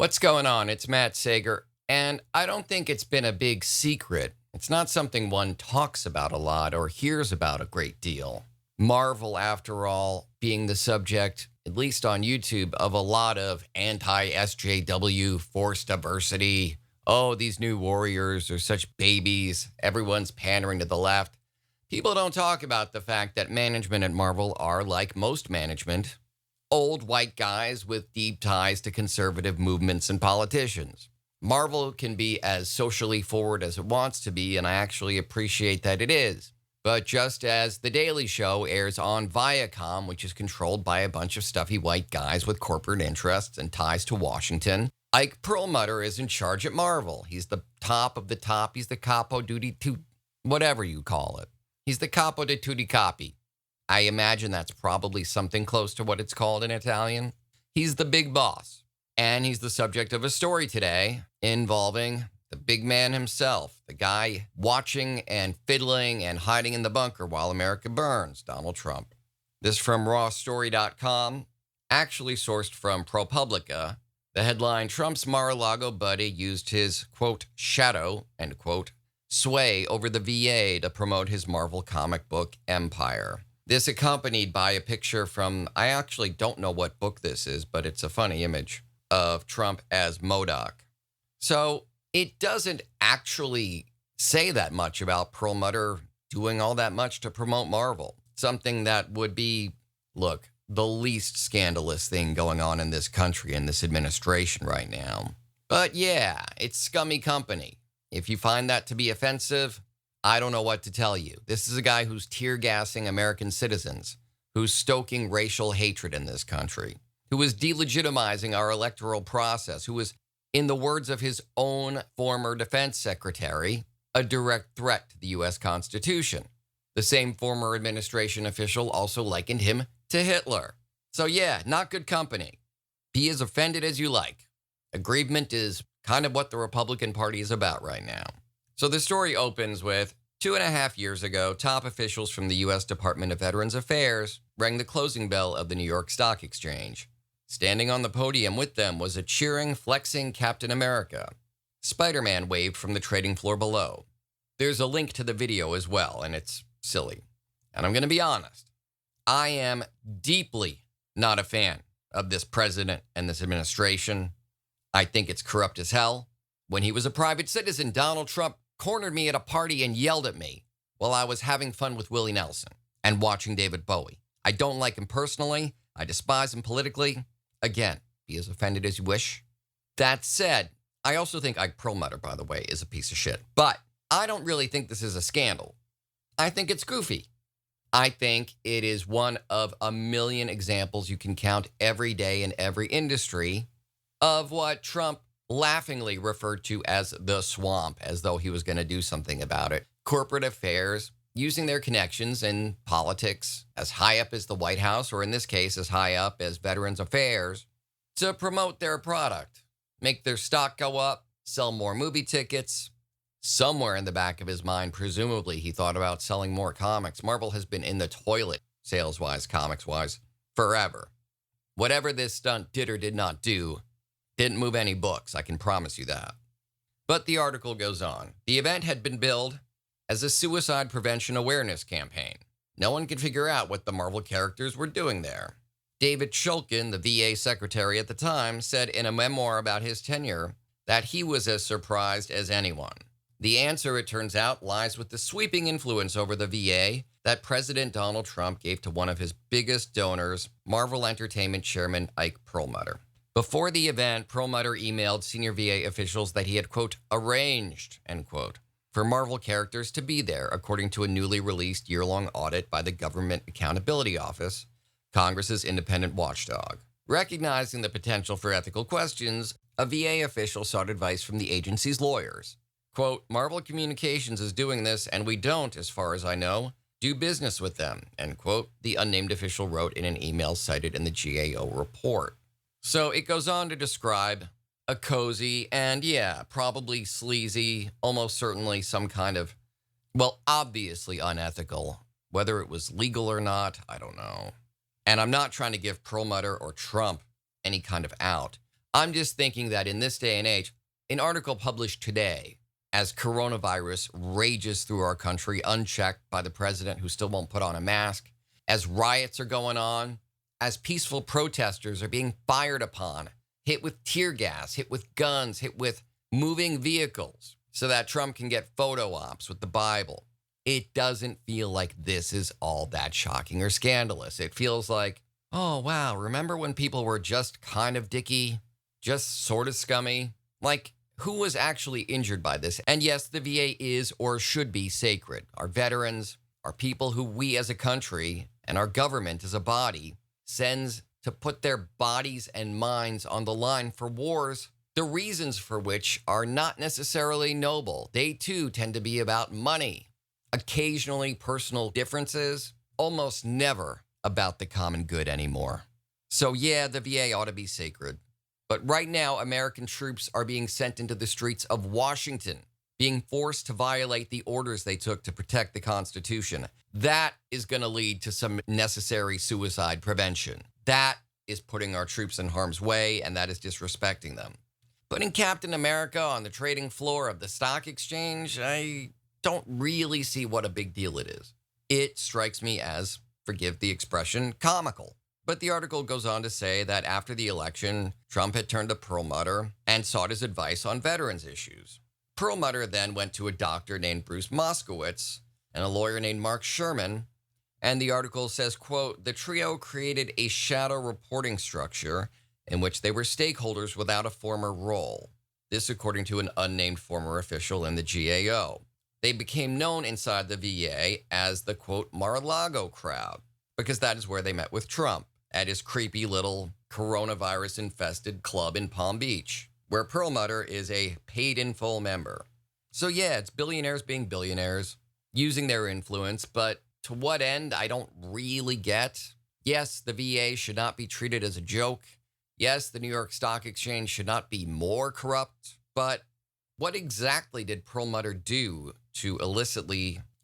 What's going on? It's Matt Sager, and I don't think it's been a big secret. It's not something one talks about a lot or hears about a great deal. Marvel, after all, being the subject, at least on YouTube, of a lot of anti-SJW, forced diversity. Oh, these new warriors are such babies. Everyone's pandering to the left. People don't talk about the fact that management at Marvel are, like most management, old white guys with deep ties to conservative movements and politicians. Marvel can be as socially forward as it wants to be, and I actually appreciate that it is. But just as The Daily Show airs on Viacom, which is controlled by a bunch of stuffy white guys with corporate interests and ties to Washington, Ike Perlmutter is in charge at Marvel. He's the top of the top. He's the capo di whatever you call it. He's the capo di tutti capi. I imagine that's probably something close to what it's called in Italian. He's the big boss, and he's the subject of a story today involving the big man himself, the guy watching and fiddling and hiding in the bunker while America burns, Donald Trump. This from rawstory.com, actually sourced from Pro Publica. The headline, Trump's Mar-a-Lago buddy used his, quote, shadow, end quote, sway over the VA to promote his Marvel comic book empire. This accompanied by a picture from, I actually don't know what book this is, but it's a funny image of Trump as MODOK. So it doesn't actually say that much about Perlmutter doing all that much to promote Marvel. Something that would be, look, the least scandalous thing going on in this country and this administration right now. But yeah, it's scummy company. If you find that to be offensive, I don't know what to tell you. This is a guy who's tear gassing American citizens, who's stoking racial hatred in this country, who is delegitimizing our electoral process, who is, in the words of his own former defense secretary, a direct threat to the U.S. Constitution. The same former administration official also likened him to Hitler. So yeah, not good company. Be as offended as you like. Aggrievement is kind of what the Republican Party is about right now. So the story opens with 2.5 years ago, top officials from the U.S. Department of Veterans Affairs rang the closing bell of the New York Stock Exchange. Standing on the podium with them was a cheering, flexing Captain America. Spider-Man waved from the trading floor below. There's a link to the video as well, and it's silly. And I'm going to be honest. I am deeply not a fan of this president and this administration. I think it's corrupt as hell. When he was a private citizen, Donald Trump cornered me at a party and yelled at me while I was having fun with Willie Nelson and watching David Bowie. I don't like him personally. I despise him politically. Again, be as offended as you wish. That said, I also think Ike Perlmutter, by the way, is a piece of shit. But I don't really think this is a scandal. I think it's goofy. I think it is one of a million examples you can count every day in every industry of what Trump laughingly referred to as the swamp, as though he was going to do something about it. Corporate affairs, using their connections in politics as high up as the White House, or in this case, as high up as Veterans Affairs, to promote their product, make their stock go up, sell more movie tickets. Somewhere in the back of his mind, presumably, he thought about selling more comics. Marvel has been in the toilet, sales-wise, comics-wise, forever. Whatever this stunt did or did not do, didn't move any books, I can promise you that. But the article goes on. The event had been billed as a suicide prevention awareness campaign. No one could figure out what the Marvel characters were doing there. David Shulkin, the VA secretary at the time, said in a memoir about his tenure that he was as surprised as anyone. The answer, it turns out, lies with the sweeping influence over the VA that President Donald Trump gave to one of his biggest donors, Marvel Entertainment chairman Ike Perlmutter. Before the event, Perlmutter emailed senior VA officials that he had, quote, arranged, end quote, for Marvel characters to be there, according to a newly released year-long audit by the Government Accountability Office, Congress's independent watchdog. Recognizing the potential for ethical questions, a VA official sought advice from the agency's lawyers. Quote, Marvel Communications is doing this, and we don't, as far as I know, do business with them, end quote, the unnamed official wrote in an email cited in the GAO report. So it goes on to describe a cozy and, yeah, probably sleazy, almost certainly some kind of, well, obviously unethical. Whether it was legal or not, I don't know. And I'm not trying to give Perlmutter or Trump any kind of out. I'm just thinking that in this day and age, an article published today, as coronavirus rages through our country unchecked by the president who still won't put on a mask, as riots are going on, as peaceful protesters are being fired upon, hit with tear gas, hit with guns, hit with moving vehicles so that Trump can get photo ops with the Bible. It doesn't feel like this is all that shocking or scandalous. It feels like, oh, wow, remember when people were just kind of dicky, just sort of scummy? Like, who was actually injured by this? And yes, the VA is or should be sacred. Our veterans, our people who we as a country and our government as a body sends to put their bodies and minds on the line for wars, the reasons for which are not necessarily noble. They too tend to be about money, occasionally personal differences, almost never about the common good anymore. So yeah, the VA ought to be sacred. But right now, American troops are being sent into the streets of Washington, being forced to violate the orders they took to protect the Constitution. That is going to lead to some necessary suicide prevention. That is putting our troops in harm's way, and that is disrespecting them. Putting Captain America on the trading floor of the stock exchange, I don't really see what a big deal it is. It strikes me as, forgive the expression, comical. But the article goes on to say that after the election, Trump had turned to Perlmutter and sought his advice on veterans issues. Perlmutter then went to a doctor named Bruce Moskowitz and a lawyer named Mark Sherman, and the article says, quote, the trio created a shadow reporting structure in which they were stakeholders without a former role. This according to an unnamed former official in the GAO. They became known inside the VA as the, quote, Mar-a-Lago crowd, because that is where they met with Trump, at his creepy little coronavirus-infested club in Palm Beach, where Perlmutter is a paid-in-full member. So yeah, it's billionaires being billionaires, using their influence, but to what end, I don't really get. Yes, the VA should not be treated as a joke. Yes, the New York Stock Exchange should not be more corrupt, but what exactly did Perlmutter do to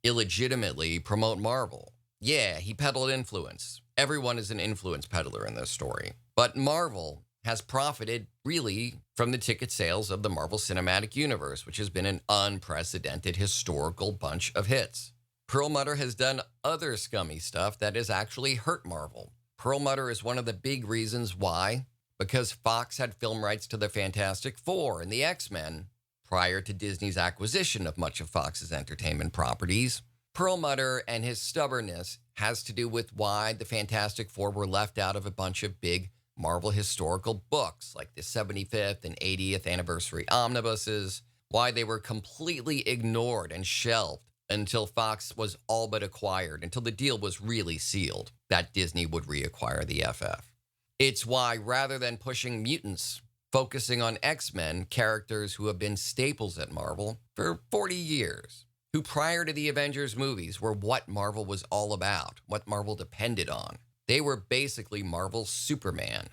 illegitimately promote Marvel? Yeah, he peddled influence. Everyone is an influence peddler in this story. But Marvel has profited, really, from the ticket sales of the Marvel Cinematic Universe, which has been an unprecedented historical bunch of hits. Perlmutter has done other scummy stuff that has actually hurt Marvel. Perlmutter is one of the big reasons why, because Fox had film rights to the Fantastic Four and the X-Men prior to Disney's acquisition of much of Fox's entertainment properties. Perlmutter and his stubbornness has to do with why the Fantastic Four were left out of a bunch of big Marvel historical books, like the 75th and 80th anniversary omnibuses, why they were completely ignored and shelved until Fox was all but acquired, until the deal was really sealed that Disney would reacquire the FF. It's why, rather than pushing mutants, focusing on X-Men, characters who have been staples at Marvel for 40 years, who prior to the Avengers movies were what Marvel was all about, what Marvel depended on. They were basically Marvel's Superman,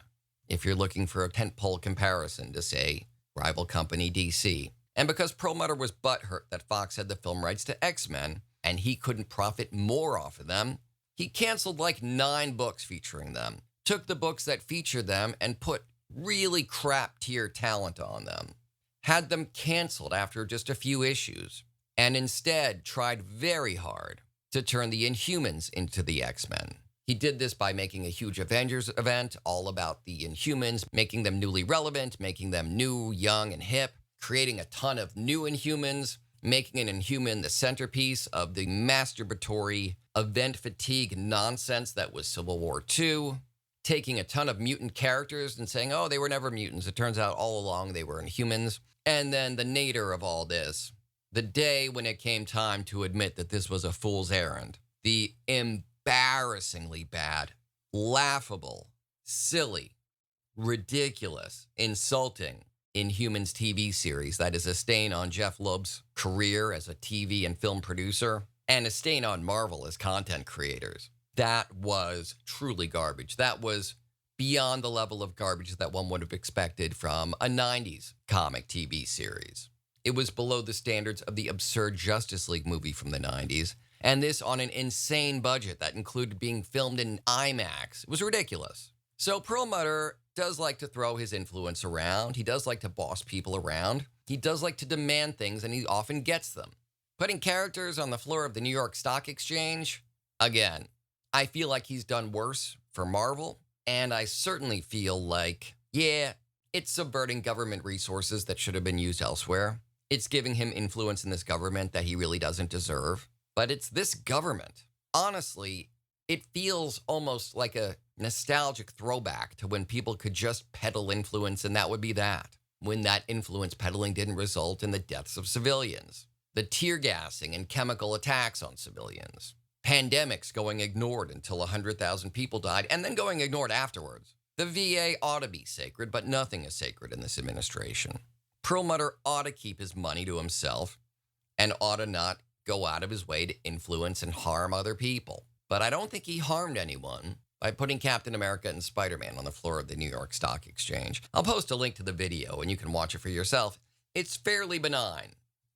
if you're looking for a tentpole comparison to, say, rival company DC. And because Perlmutter was butthurt that Fox had the film rights to X-Men, and he couldn't profit more off of them, he canceled like 9 books featuring them, took the books that featured them and put really crap tier talent on them, had them canceled after just a few issues, and instead tried very hard to turn the Inhumans into the X-Men. He did this by making a huge Avengers event all about the Inhumans, making them newly relevant, making them new, young, and hip, creating a ton of new Inhumans, making an Inhuman the centerpiece of the masturbatory event fatigue nonsense that was Civil War II, taking a ton of mutant characters and saying, oh, they were never mutants. It turns out all along they were Inhumans. And then the nadir of all this, the day when it came time to admit that this was a fool's errand, the embarrassingly bad, laughable, silly, ridiculous, insulting Inhumans TV series that is a stain on Jeff Loeb's career as a TV and film producer and a stain on Marvel as content creators. That was truly garbage. That was beyond the level of garbage that one would have expected from a 90s comic TV series. It was below the standards of the absurd Justice League movie from the 90s, and this on an insane budget that included being filmed in IMAX. It was ridiculous. So Perlmutter does like to throw his influence around. He does like to boss people around. He does like to demand things, and he often gets them. Putting characters on the floor of the New York Stock Exchange, again, I feel like he's done worse for Marvel, and I certainly feel like, yeah, it's subverting government resources that should have been used elsewhere. It's giving him influence in this government that he really doesn't deserve. But it's this government. Honestly, it feels almost like a nostalgic throwback to when people could just peddle influence, and that would be that. When that influence peddling didn't result in the deaths of civilians. The tear gassing and chemical attacks on civilians. Pandemics going ignored until 100,000 people died and then going ignored afterwards. The VA ought to be sacred, but nothing is sacred in this administration. Perlmutter ought to keep his money to himself and ought to not go out of his way to influence and harm other people. But I don't think he harmed anyone by putting Captain America and Spider-Man on the floor of the New York Stock Exchange. I'll post a link to the video and you can watch it for yourself. It's fairly benign.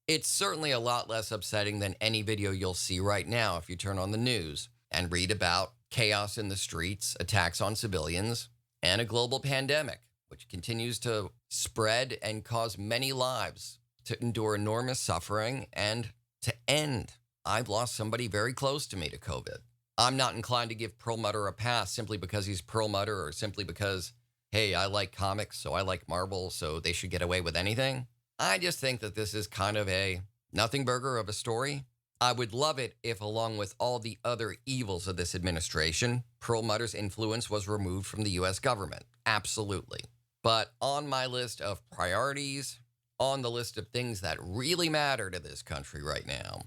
It's certainly a lot less upsetting than any video you'll see right now if you turn on the news and read about chaos in the streets, attacks on civilians, and a global pandemic, which continues to spread and cause many lives to endure enormous suffering and to end. I've lost somebody very close to me to COVID. I'm not inclined to give Perlmutter a pass simply because he's Perlmutter or simply because, hey, I like comics, so I like Marvel, so they should get away with anything. I just think that this is kind of a nothing burger of a story. I would love it if, along with all the other evils of this administration, Perlmutter's influence was removed from the U.S. government. Absolutely. But on my list of priorities, on the list of things that really matter to this country right now,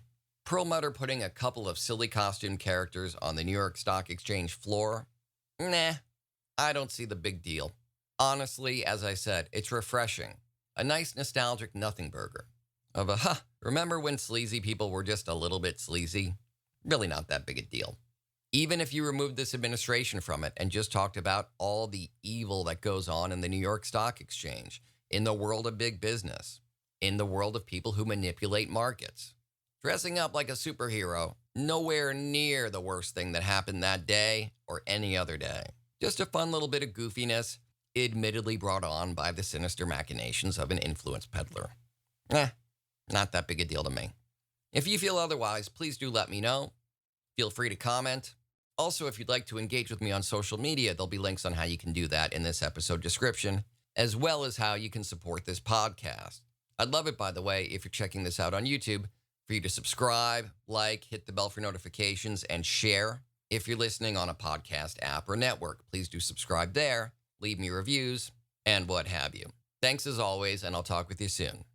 Perlmutter putting a couple of silly costume characters on the New York Stock Exchange floor, nah, I don't see the big deal. Honestly, as I said, it's refreshing. A nice nostalgic nothing burger of remember when sleazy people were just a little bit sleazy? Really not that big a deal. Even if you removed this administration from it and just talked about all the evil that goes on in the New York Stock Exchange, in the world of big business, in the world of people who manipulate markets. Dressing up like a superhero, nowhere near the worst thing that happened that day or any other day. Just a fun little bit of goofiness, admittedly brought on by the sinister machinations of an influence peddler. Not that big a deal to me. If you feel otherwise, please do let me know. Feel free to comment. Also, if you'd like to engage with me on social media, there'll be links on how you can do that in this episode description, as well as how you can support this podcast. I'd love it, by the way, if you're checking this out on YouTube, for you to subscribe, like, hit the bell for notifications, and share. If you're listening on a podcast app or network, please do subscribe there, leave me reviews, and what have you. Thanks as always, and I'll talk with you soon.